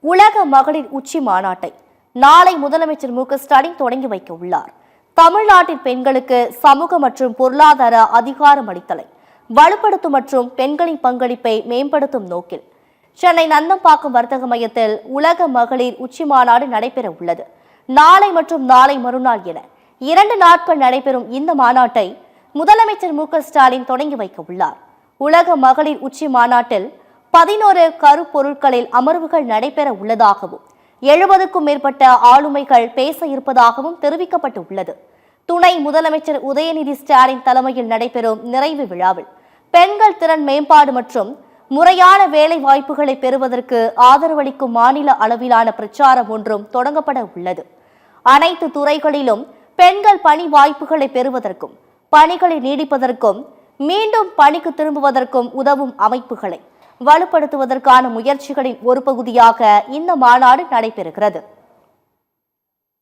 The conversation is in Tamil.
உலக மகளிர் உச்சி மாநாட்டை நாளை முதலமைச்சர் மு.க.ஸ்டாலின் தொடங்கி வைக்க உள்ளார். தமிழ்நாட்டின் பெண்களுக்கு சமூக மற்றும் பொருளாதார அதிகாரம் அளித்தலை வலுப்படுத்தும் மற்றும் பெண்களின் பங்களிப்பை மேம்படுத்தும் நோக்கில் சென்னை நந்தம்பாக்கம் வர்த்தக மையத்தில் உலக மகளிர் உச்சி மாநாடு நடைபெற உள்ளது. நாளை மற்றும் நாளை மறுநாள் என 2 நாட்கள் நடைபெறும் இந்த மாநாட்டை முதலமைச்சர் மு.க.ஸ்டாலின் தொடங்கி வைக்க உள்ளார். உலக மகளிர் உச்சி மாநாட்டில் 11 கருப்பொருட்களில் அமர்வுகள் நடைபெற உள்ளதாகவும் 70க்கும் மேற்பட்ட ஆளுமைகள் பேச இருப்பதாகவும் தெரிவிக்கப்பட்டுள்ளது. துணை முதலமைச்சர் உதயநிதி ஸ்டாலின் தலைமையில் நடைபெறும் நிறைவு விழாவில் பெண்கள் திறன் மேம்பாடு மற்றும் முறையான வேலை வாய்ப்புகளை பெறுவதற்கு ஆதரவளிக்கும் மாநில அளவிலான பிரச்சாரம் ஒன்றும் தொடங்கப்பட உள்ளது. அனைத்து துறைகளிலும் பெண்கள் பணி வாய்ப்புகளை பெறுவதற்கும் பணிகளை நீடிப்பதற்கும் மீண்டும் பணிக்கு திரும்புவதற்கும் உதவும் அமைப்புகளை வலுப்படுத்துவதற்கான முயற்சிகளின் ஒரு பகுதியாக இந்த மாநாடு நடைபெறுகிறது.